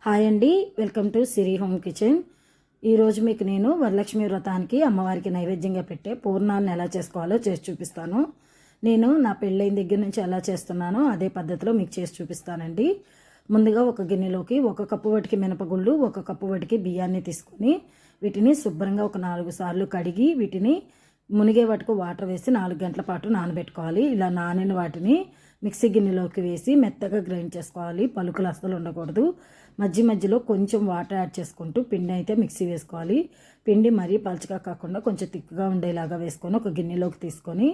Hi అండి, welcome to Siri home kitchen. ఈరోజు మీకు నేను వరలక్ష్మి వ్రతానికి అమ్మవారికి నైవేద్యంగా పెట్టే పూర్ణాలను ఎలా చేసుకోవాలో చేసి చూపిస్తాను. నేను నా పెళ్ళైన దగ్గర నుంచి ఎలా చేస్తున్నానో అదే పద్ధతిలో మీకు చేసి చూపిస్తానండి. ముందుగా ఒక గిన్నెలోకి 1 కప్పు వటికి మినపగుళ్ళు, 1 కప్పు వటికి బియ్యాన్ని తీసుకొని వీటిని శుభ్రంగా ఒక 4 సార్లు కడిగి వీటిని మునిగే వరకు వాటర్ వేసి 4 గంటల పాటు నానబెట్టుకోవాలి. ఇలా నానిన వాటిని మిక్సీ గిన్నెలోకి వేసి మెత్తగా గ్రైండ్ చేసుకోవాలి. పలుకులు అస్సలు ఉండకూడదు. మధ్యలో కొంచెం వాటర్ యాడ్ చేసుకుంటూ పిండి అయితే మిక్సీ వేసుకోవాలి. పిండి మరీ పలచగా కాకుండా కొంచెం తిక్కుగా ఉండేలాగా వేసుకొని ఒక గిన్నెలోకి తీసుకొని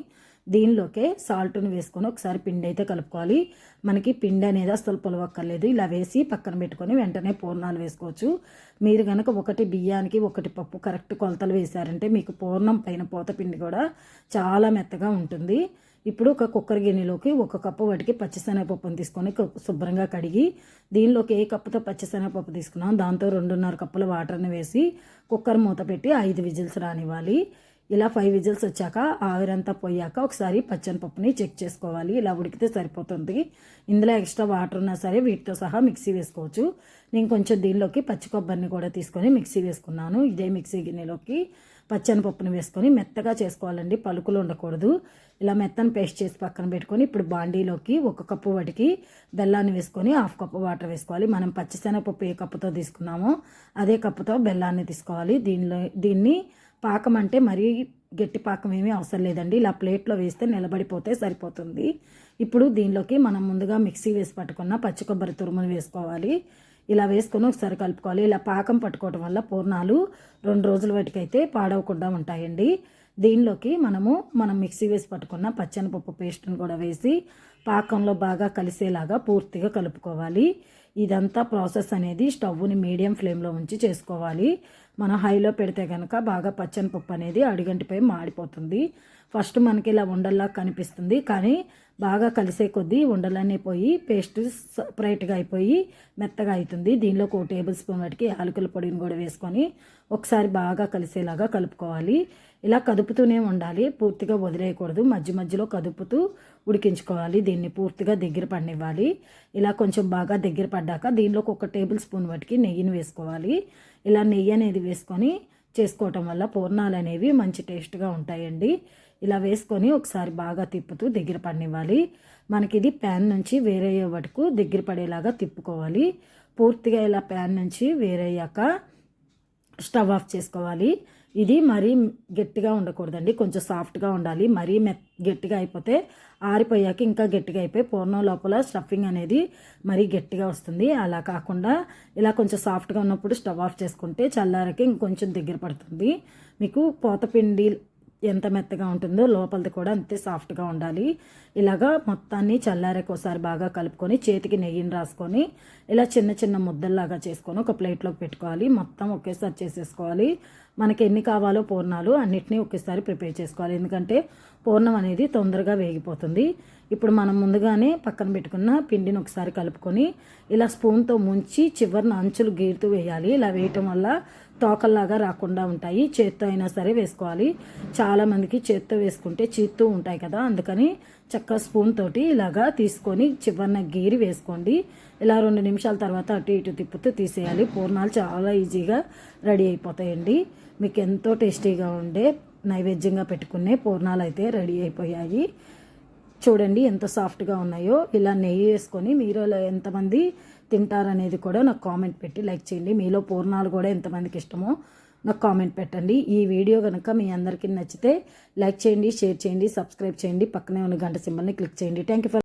దీనిలోకే సాల్ట్ను వేసుకొని ఒకసారి పిండి అయితే కలుపుకోవాలి. మనకి పిండి అనేది అస్సలు పులవక్కర్లేదు. ఇలా వేసి పక్కన పెట్టుకొని వెంటనే పూర్ణాలు వేసుకోవచ్చు. మీరు కనుక 1 బియ్యానికి 1 పప్పు కరెక్ట్ కొలతలు వేశారంటే మీకు పూర్ణం పైన పూత పిండి కూడా చాలా మెత్తగా ఉంటుంది. ఇప్పుడు ఒక కుక్కర్ గిన్నెలోకి 1 కప్పు వాటికి పచ్చిశనగపప్పును తీసుకొని శుభ్రంగా కడిగి దీనిలోకి ఏ కప్పుతో పచ్చిశనగపప్పు తీసుకున్నాం దాంతో 2.5 కప్పుల వాటర్ని వేసి కుక్కర్ మూత పెట్టి 5 విజిల్స్ రానివ్వాలి. ఇలా 5 విజిల్స్ వచ్చాక ఆవిరంతా పోయాక ఒకసారి పచ్చనిపప్పుని చెక్ చేసుకోవాలి. ఇలా ఉడికితే సరిపోతుంది. ఇందులో ఎక్స్ట్రా వాటర్ ఉన్నా సరే వీటితో సహా మిక్సీ వేసుకోవచ్చు. నేను కొంచెం దీనిలోకి పచ్చి కొబ్బరిని కూడా తీసుకొని మిక్సీ వేసుకున్నాను. ఇదే మిక్సీ గిన్నెలోకి పచ్చనిపప్పుని వేసుకొని మెత్తగా చేసుకోవాలండి, పలుకులు ఉండకూడదు. ఇలా మెత్తని పేస్ట్ చేసి పక్కన పెట్టుకొని ఇప్పుడు బాండీలోకి 1 కప్పు వాటికి బెల్లాన్ని వేసుకొని 1/2 కప్పు వాటర్ వేసుకోవాలి. మనం పచ్చిశనగపప్పు ఏ కప్పుతో తీసుకున్నామో అదే కప్పుతో బెల్లాన్ని తీసుకోవాలి. దీన్ని పాకం అంటే మరీ గట్టి పాకం ఏమీ అవసరం లేదండి. ఇలా ప్లేట్లో వేస్తే నిలబడిపోతే సరిపోతుంది. ఇప్పుడు దీనిలోకి మనం ముందుగా మిక్సీ వేసి పట్టుకున్న పచ్చి కొబ్బరి తురుమును వేసుకోవాలి. ఇలా వేసుకొని ఒకసారి కలుపుకోవాలి. ఇలా పాకం పట్టుకోవడం వల్ల పూర్ణాలు 2 రోజుల వాటికైతే పాడవకుండా ఉంటాయండి. దీనిలోకి మనం మిక్సీ వేసి పట్టుకున్న పచ్చనిపప్పు పేస్ట్ని కూడా వేసి పాకంలో బాగా కలిసేలాగా పూర్తిగా కలుపుకోవాలి. ఇదంతా ప్రాసెస్ అనేది స్టవ్ని మీడియం ఫ్లేమ్లో ఉంచి చేసుకోవాలి. మనం హైలో పెడితే కనుక బాగా పచ్చనిపప్పు అనేది అడుగంటిపై మాడిపోతుంది. ఫస్ట్ మనకి ఇలా ఉండల్లా కనిపిస్తుంది, కానీ బాగా కలిసే కొద్దీ ఉండలన్నీ పోయి పేస్ట్ సపరేట్గా అయిపోయి మెత్తగా అవుతుంది. దీనిలో 1 టేబుల్ స్పూన్ వాటికి యాలకుల పొడిని కూడా వేసుకొని ఒకసారి బాగా కలిసేలాగా కలుపుకోవాలి. ఇలా కదుపుతూనే ఉండాలి, పూర్తిగా వదిలేయకూడదు. మధ్యలో కదుపుతూ ఉడికించుకోవాలి. దీన్ని పూర్తిగా దగ్గర పడనివ్వాలి. ఇలా కొంచెం బాగా దగ్గర పడ్డాక దీనిలోకి 1 టేబుల్ స్పూన్ వాటికి నెయ్యిని వేసుకోవాలి. ఇలా నెయ్యి అనేది వేసుకొని చేసుకోవటం వల్ల పూర్ణాలు అనేవి మంచి టేస్ట్గా ఉంటాయండి. ఇలా వేసుకొని ఒకసారి బాగా తిప్పుతూ దగ్గర పడనివ్వాలి. మనకి ఇది ప్యాన్ నుంచి వేరయ్యే వరకు దగ్గర పడేలాగా తిప్పుకోవాలి. పూర్తిగా ఇలా ప్యాన్ నుంచి వేరయ్యాక స్టవ్ ఆఫ్ చేసుకోవాలి. ఇది మరీ గట్టిగా ఉండకూడదండి, కొంచెం సాఫ్ట్గా ఉండాలి. మరీ గట్టిగా అయిపోతే ఆరిపోయాక ఇంకా గట్టిగా అయిపోయి పూర్ణం లోపల స్టఫింగ్ అనేది మరీ గట్టిగా వస్తుంది. అలా కాకుండా ఇలా కొంచెం సాఫ్ట్గా ఉన్నప్పుడు స్టవ్ ఆఫ్ చేసుకుంటే చల్లారకి ఇంకొంచెం దగ్గర పడుతుంది. మీకు పోతపిండి ఎంత మెత్తగా ఉంటుందో లోపలిది కూడా అంతే సాఫ్ట్గా ఉండాలి. ఇలాగా మొత్తాన్ని చల్లారకి ఒకసారి బాగా కలుపుకొని చేతికి నెయ్యిని రాసుకొని ఇలా చిన్న ముద్దల్లాగా చేసుకొని ఒక ప్లేట్లోకి పెట్టుకోవాలి. మొత్తం ఒకేసారి చేసేసుకోవాలి. మనకి ఎన్ని కావాలో పూర్ణాలు అన్నిటినీ ఒకేసారి ప్రిపేర్ చేసుకోవాలి, ఎందుకంటే పూర్ణం అనేది తొందరగా వేగిపోతుంది. ఇప్పుడు మనం ముందుగానే పక్కన పెట్టుకున్న పిండిని ఒకసారి కలుపుకొని ఇలా స్పూన్తో ముంచి చివరిన అంచులు గీరుతూ వేయాలి. ఇలా వేయటం వల్ల తోకల్లాగా రాకుండా ఉంటాయి. చేత్తో అయినా సరే వేసుకోవాలి. చాలామందికి చేత్తో వేసుకుంటే చీత్తూ ఉంటాయి కదా, అందుకని చక్కగా స్పూన్ తోటి ఇలాగా తీసుకొని చివరిన గీరి వేసుకోండి. ఇలా 2 నిమిషాల తర్వాత అటు ఇటు తిప్పుతూ తీసేయాలి. పూర్ణాలు చాలా ఈజీగా రెడీ అయిపోతాయండి. మీకు ఎంతో టేస్టీగా ఉండే నైవేద్యంగా పెట్టుకునే పూర్ణాలు అయితే రెడీ అయిపోయాయి. చూడండి ఎంత సాఫ్ట్గా ఉన్నాయో. ఇలా నెయ్యి వేసుకొని మీరు ఎంతమంది తింటారనేది కూడా నాకు కామెంట్ పెట్టి లైక్ చేయండి. మీలో పూర్ణాలు కూడా ఎంతమందికి ఇష్టమో నాకు కామెంట్ పెట్టండి. ఈ వీడియో కనుక మీ అందరికీ నచ్చితే లైక్ చేయండి, షేర్ చేయండి, సబ్స్క్రైబ్ చేయండి, పక్కనే ఉన్న గంట సింబల్ని క్లిక్ చేయండి. Thank you for